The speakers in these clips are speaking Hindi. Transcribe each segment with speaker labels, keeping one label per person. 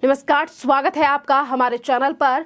Speaker 1: नमस्कार, स्वागत है आपका हमारे चैनल पर।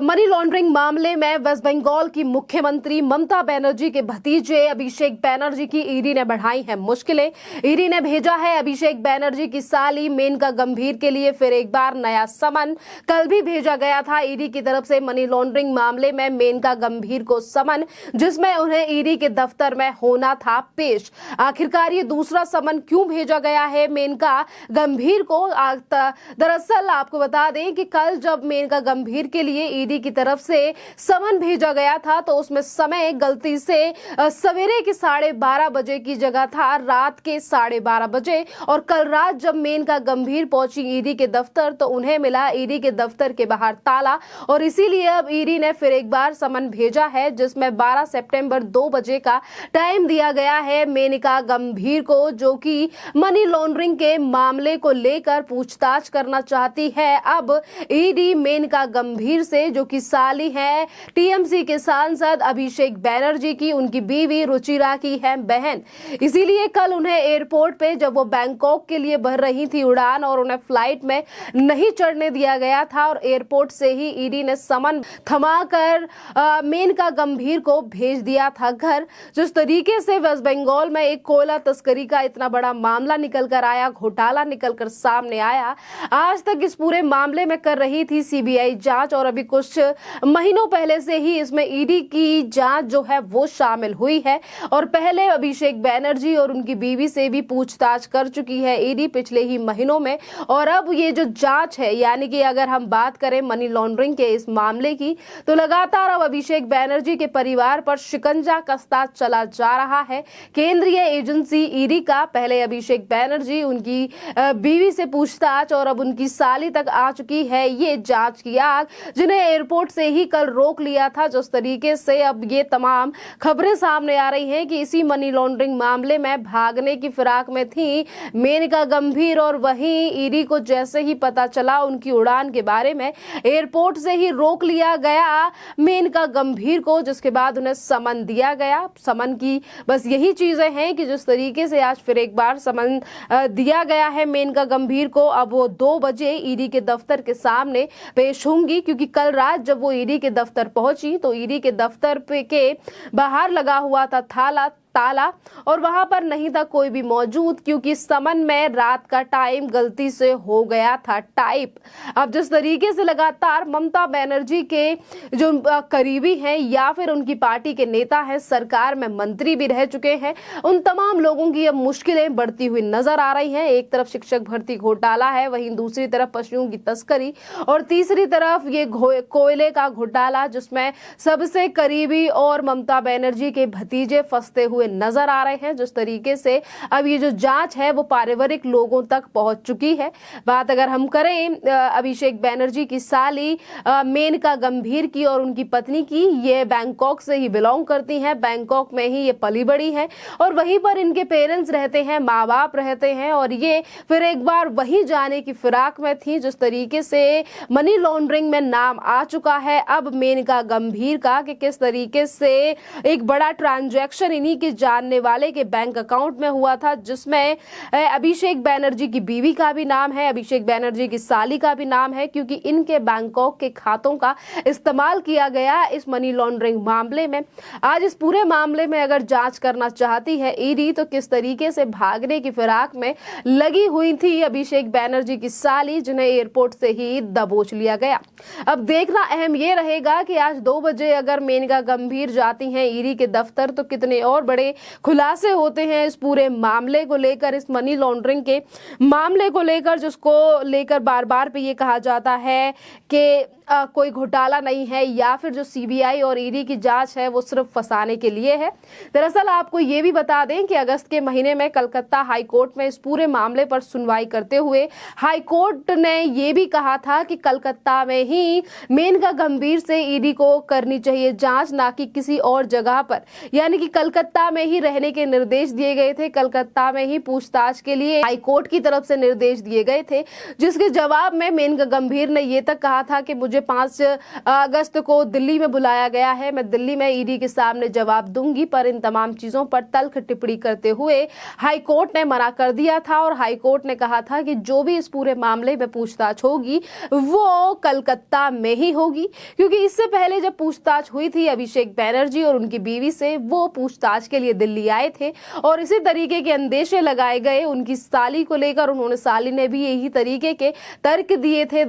Speaker 1: मनी लॉन्ड्रिंग मामले में वेस्ट बंगाल की मुख्यमंत्री ममता बनर्जी के भतीजे अभिषेक बनर्जी की ईडी ने बढ़ाई है मुश्किलें। ईडी ने भेजा है अभिषेक बनर्जी की साली मेनका गंभीर के लिए फिर एक बार नया समन। कल भी भेजा गया था ईडी की तरफ से मनी लॉन्ड्रिंग मामले में मेनका गंभीर को समन, जिसमें उन्हें ईडी के दफ्तर में होना था पेश। आखिरकार ये दूसरा समन क्यों भेजा गया है मेनका गंभीर को? दरअसल आपको बता दें कि कल जब मेनका गंभीर के लिए ईडी की तरफ से समन भेजा गया था तो उसमें समय गलती से सवेरे के 12:30 बजे की जगह था रात के 12:30 बजे। और कल रात जब मेनका गंभीर पहुंची ईडी के दफ्तर तो उन्हें मिला ईडी के दफ्तर के बाहर ताला, और इसीलिए अब ईडी ने फिर एक बार समन भेजा है जिसमें 12 सितंबर 2 बजे का टाइम दिया गया है मेनका गंभीर को, जो कि मनी लॉन्ड्रिंग के मामले को लेकर पूछताछ करना चाहती है। अब ईडी मेनका गंभीर से, जो कि साली है टीएमसी के सांसद अभिषेक बनर्जी की, उनकी बीवी रुचिरा की है बहन, इसीलिए कल उन्हें एयरपोर्ट पे जब वो बैंकॉक के लिए भर रही थी उड़ान और उन्हें फ्लाइट में नहीं चढ़ने दिया गया था और एयरपोर्ट से ही ईडी ने समन थमाकर मेनका गंभीर को भेज दिया था घर। जिस तरीके से वेस्ट बंगाल में एक कोयला तस्करी का इतना बड़ा मामला निकल कर आया, घोटाला निकल कर सामने आया, आज तक इस पूरे मामले में कर रही थी सीबीआई जांच, और अभी कुछ महीनों पहले से ही इसमें ईडी की जांच जो है वो शामिल हुई है। और पहले अभिषेक बनर्जी और उनकी बीवी से भी पूछताछ कर चुकी है ईडी पिछले ही महीनों में। और अब ये जो जांच है, यानी कि अगर हम बात करें मनी लॉन्ड्रिंग के इस मामले की, तो लगातार अब अभिषेक बनर्जी के परिवार पर शिकंजा कसता चला जा रहा है केंद्रीय एजेंसी ईडी का। पहले अभिषेक बनर्जी, उनकी बीवी से पूछताछ और अब उनकी साली तक आ चुकी है ये जांच की आग, जिन्हें एयरपोर्ट से ही कल रोक लिया था। जिस तरीके से अब ये तमाम खबरें सामने आ रही हैं कि इसी मनी लॉन्ड्रिंग मामले में भागने की फिराक में थी मेनका गंभीर, और वहीं ईडी को जैसे ही पता चला उनकी उड़ान के बारे में, एयरपोर्ट से ही रोक लिया गया मेनका गंभीर को, जिसके बाद उन्हें समन दिया गया। समन की बस यही चीजें हैं कि जिस तरीके से आज फिर एक बार समन दिया गया है मेनका गंभीर को, अब वो 2 बजे ईडी के दफ्तर के सामने पेश होंगी, क्योंकि कल रात जब वो ईडी के दफ्तर पहुंची तो ईडी के दफ्तर के बाहर लगा हुआ था ताला, और वहां पर नहीं था कोई भी मौजूद, क्योंकि समन में रात का टाइम गलती से हो गया था टाइप। अब जिस तरीके से लगातार ममता बनर्जी के जो करीबी हैं या फिर उनकी पार्टी के नेता हैं, सरकार में मंत्री भी रह चुके हैं, उन तमाम लोगों की अब मुश्किलें बढ़ती हुई नजर आ रही हैं। एक तरफ शिक्षक भर्ती घोटाला है, वहीं दूसरी तरफ पशुओं की तस्करी, और तीसरी तरफ ये कोयले का घोटाला, जिसमें सबसे करीबी और ममता बनर्जी के भतीजे फंसते हुए नजर आ रहे हैं। जिस तरीके से अब ये जो जांच है वो पारिवारिक लोगों तक पहुंच चुकी है। बात अगर हम करें अभिषेक बनर्जी की साली मेनका गंभीर की और उनकी पत्नी की, ये बैंकॉक से ही बिलोंग करती हैं, बैंकॉक में ही ये पली बड़ी है और वहीं पर इनके पेरेंट्स रहते हैं, माँ बाप रहते हैं, और ये फिर एक बार वहीं जाने की फिराक में थी। जिस तरीके से मनी लॉन्ड्रिंग में नाम आ चुका है अब मेनका गंभीर का कि किस तरीके से एक बड़ा ट्रांजैक्शन इन्हीं के जानने वाले के बैंक अकाउंट में हुआ था, जिसमें अभिषेक बनर्जी की बीवी का भी नाम है, अभिषेक बनर्जी की साली का भी नाम है, क्योंकि इनके बैंकॉक के खातों का इस्तेमाल किया गया इस मनी लॉन्ड्रिंग मामले में। आज इस पूरे मामले में अगर जांच करना चाहती है ईडी, तो किस तरीके से भागने की फिराक में लगी हुई थी अभिषेक बनर्जी की साली, जिन्हें एयरपोर्ट से ही दबोच लिया गया। अब देखना अहम ये रहेगा कि आज 2 बजे अगर मेनका गंभीर जाती हैं ईडी के दफ्तर तो कितने और बड़े खुलासे होते हैं इस पूरे मामले को लेकर, इस मनी लॉन्ड्रिंग के मामले को लेकर, जिसको लेकर बार बार पे ये कहा जाता है कि कोई घोटाला नहीं है या फिर जो सीबीआई और ईडी की जांच है वो सिर्फ फंसाने के लिए है। दरअसल आपको ये भी बता दें कि अगस्त के महीने में कलकत्ता हाई कोर्ट में इस पूरे मामले पर सुनवाई करते हुए हाई कोर्ट ने ये भी कहा था कि कलकत्ता में ही मेनका गंभीर से ईडी को करनी चाहिए जांच, ना कि किसी और जगह पर। यानी कि कलकत्ता में ही रहने के निर्देश दिए गए थे, कलकत्ता में ही पूछताछ के लिए हाईकोर्ट की तरफ से निर्देश दिए गए थे, जिसके जवाब में मेनका गंभीर ने यह तक कहा था कि मुझे 5 अगस्त को दिल्ली में बुलाया गया है, मैं दिल्ली में ईडी के सामने जवाब दूंगी। पर इन तमाम चीजों पर तल्ख टिप्पणी करते हुए हाईकोर्ट ने मना कर दिया था और हाईकोर्ट ने कहा था कि जो भी इस पूरे मामले में पूछताछ होगी वो कलकत्ता में ही होगी, क्योंकि इससे पहले जब पूछताछ हुई थी अभिषेक बैनर्जी और उनकी बीवी से, वो पूछताछ के लिए दिल्ली आए थे और इसी तरीके के अंदेशे लगाए गए उनकी साली को लेकर। उन्होंने, साली ने भी यही तरीके के तर्क दिए थे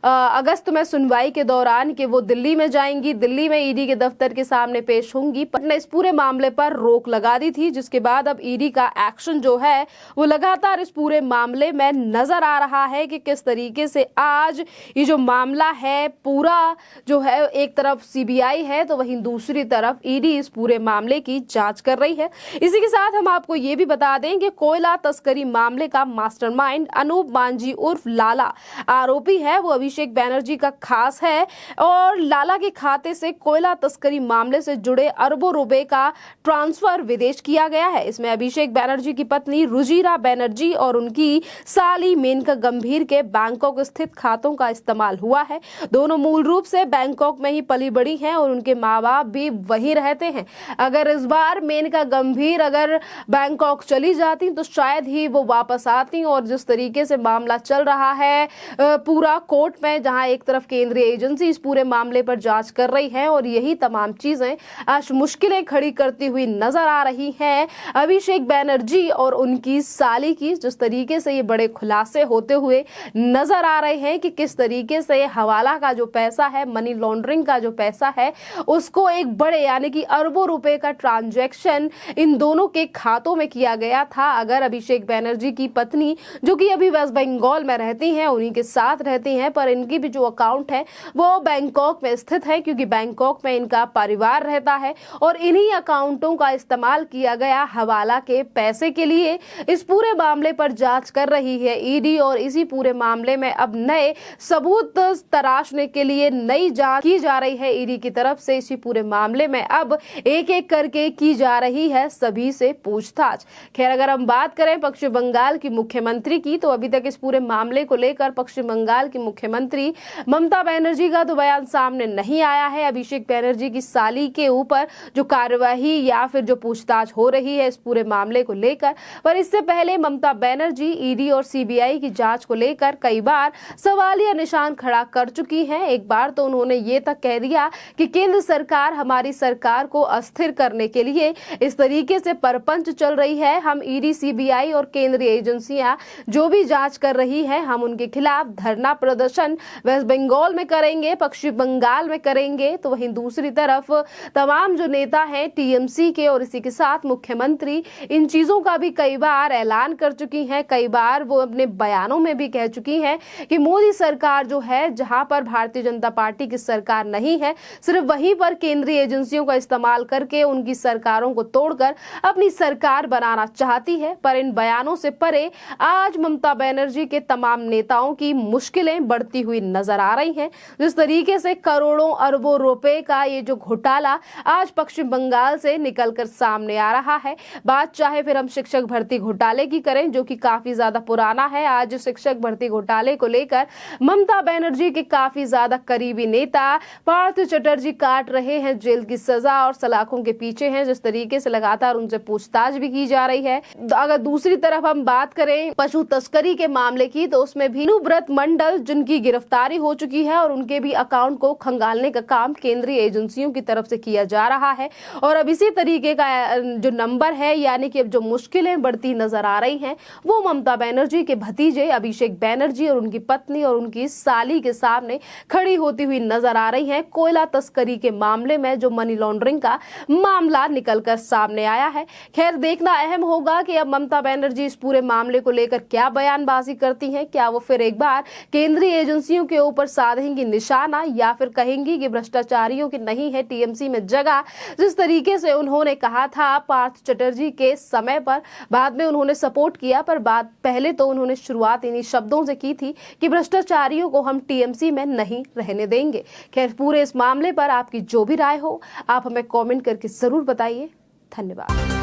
Speaker 1: अगस्त में सुनवाई के दौरान कि वो दिल्ली में जाएंगी, दिल्ली में ईडी के दफ्तर के सामने पेश होंगी। पर ने इस पूरे मामले पर रोक लगा दी थी, जिसके बाद अब ईडी का एक्शन जो है वो लगातार इस पूरे मामले में नजर आ रहा है कि किस तरीके से आज ये जो मामला है पूरा जो है, एक तरफ सीबीआई है तो वहीं दूसरी तरफ ईडी इस पूरे मामले की जांच कर रही है। इसी के साथ हम आपको ये भी बता दें कि कोयला तस्करी मामले का मास्टरमाइंड अनूप मांझी उर्फ लाला आरोपी है, वो अभिषेक बैनर्जी का खास है और लाला के खाते से कोयला तस्करी मामले से जुड़े अरबों रुपए का ट्रांसफर विदेश किया गया है। इसमें अभिषेक बैनर्जी की पत्नी रुजिरा बैनर्जी और उनकी साली मेनका गंभीर के बैंकॉक स्थित खातों का इस्तेमाल हुआ है। दोनों मूल रूप से बैंकॉक में ही पली बड़ी हैं और उनके माँ बाप भी वहीं रहते हैं। अगर इस बार मेनका गंभीर अगर बैंकॉक चली जाती तो शायद ही वो वापस आती, और जिस तरीके से मामला चल रहा है पूरा कोर्ट में, जहां एक तरफ केंद्रीय एजेंसी इस पूरे मामले पर जांच कर रही है और यही तमाम चीजें आज मुश्किलें खड़ी करती हुई नजर आ रही हैं अभिषेक बैनर्जी और उनकी साली की। जिस तरीके से ये बड़े खुलासे होते हुए नजर आ रहे हैं कि किस तरीके से हवाला का जो पैसा है, मनी लॉन्ड्रिंग का जो पैसा है, उसको एक बड़े यानी कि अरबों रुपए का ट्रांजैक्शन इन दोनों के खातों में किया गया था। अगर अभिषेक बैनर्जी की पत्नी जो कि अभी वेस्ट बंगाल में रहती हैं, उन्हीं के साथ रहती हैं, पर इनकी भी जो अकाउंट है वो बैंकॉक में स्थित है, क्योंकि बैंकॉक में इनका परिवार रहता है और इन्हीं अकाउंटों का इस्तेमाल किया गया हवाला के पैसे के लिए। इस पूरे मामले पर जांच कर रही है ईडी और इसी पूरे मामले में अब नए सबूत तराशने के लिए नई जांच की जा रही है ईडी की तरफ से। इसी पूरे मामले में अब एक एक करके की जा रही है सभी से पूछताछ। खैर, अगर हम बात करें पश्चिम बंगाल की मुख्यमंत्री की, तो अभी तक इस पूरे मामले को लेकर पश्चिम बंगाल की मुख्यमंत्री ममता बनर्जी का तो बयान सामने नहीं आया है। अभिषेक बैनर्जी की साली के ऊपर जो कार्यवाही या फिर जो पूछताछ हो रही है इस पूरे मामले को लेकर, पर इससे पहले ममता बनर्जी ईडी और सीबीआई की जांच को लेकर कई बार सवालिया निशान खड़ा कर चुकी हैं। एक बार तो उन्होंने ये तक कह दिया कि केंद्र सरकार हमारी सरकार को अस्थिर करने के लिए इस तरीके से परपंच चल रही है। हम ईडी, सीबीआई और केंद्रीय एजेंसियां जो भी जांच कर रही है, हम उनके खिलाफ धरना प्रदर्शन वेस्ट बंगाल में करेंगे, पश्चिम बंगाल में करेंगे। तो वहीं दूसरी तरफ तमाम जो नेता हैं टीएमसी के और इसी के साथ मुख्यमंत्री इन चीजों का भी कई बार ऐलान कर चुकी हैं। कई बार वो अपने बयानों में भी कह चुकी हैं कि मोदी सरकार जो है, जहां पर भारतीय जनता पार्टी की सरकार नहीं है, सिर्फ वहीं पर केंद्रीय एजेंसियों का इस्तेमाल करके उनकी सरकारों को तोड़कर अपनी सरकार बनाना चाहती है। पर इन बयानों से परे आज ममता बनर्जी के तमाम नेताओं की मुश्किलें बढ़ती हुई नजर आ रही हैं। जिस तरीके से करोड़ों अरबों रुपए का ये जो घोटाला आज पश्चिम बंगाल से निकलकर सामने आ रहा है, बात चाहे फिर हम शिक्षक भर्ती घोटाले की करें जो कि काफी ज्यादा पुराना है। आज शिक्षक भर्ती घोटाले को लेकर ममता बनर्जी के काफी ज्यादा करीबी नेता पार्थ चटर्जी काट रहे हैं जेल की सजा और सलाखों के पीछे हैं। जिस तरीके से लगातार उनसे पूछताछ भी की जा रही है। अगर दूसरी तरफ हम बात करें पशु तस्करी के मामले की, तो उसमें भी ब्रत मंडल जिनकी गिरफ्तारी हो चुकी है और उनके भी अकाउंट को खंगालने का काम केंद्रीय एजेंसियों की तरफ से किया जा रहा है। और अब इसी तरीके का जो नंबर है, यानी कि अब जो मुश्किलें बढ़ती नजर आ रही हैं, वो ममता बनर्जी के भतीजे अभिषेक बैनर्जी और उनकी पत्नी और उनकी साली के सामने खड़ी होती हुई नजर आ रही हैं। कोयला तस्करी के मामले में जो मनी लॉन्ड्रिंग का मामला निकलकर सामने आया है। खैर, देखना अहम होगा कि अब ममता बनर्जी इस पूरे मामले को लेकर क्या बयानबाजी करती हैं। क्या वो फिर एक बार केंद्रीय एजेंसियों के ऊपर साधेंगी निशाना, या फिर कहेंगी कि भ्रष्टाचारियों की नहीं है टीएमसी में जगह। जिस तरीके से उन्होंने कहा था पार्थ चटर्जी के समय पर, बाद में उन्होंने सपोर्ट किया, पर बात पहले तो उन्होंने शुरुआत इन्हीं शब्दों से की थी कि भ्रष्टाचारियों को हम टीएमसी में नहीं रहने देंगे। खैर, पूरे इस मामले पर आपकी जो भी राय हो, आप हमें कमेंट करके जरूर बताइए। धन्यवाद।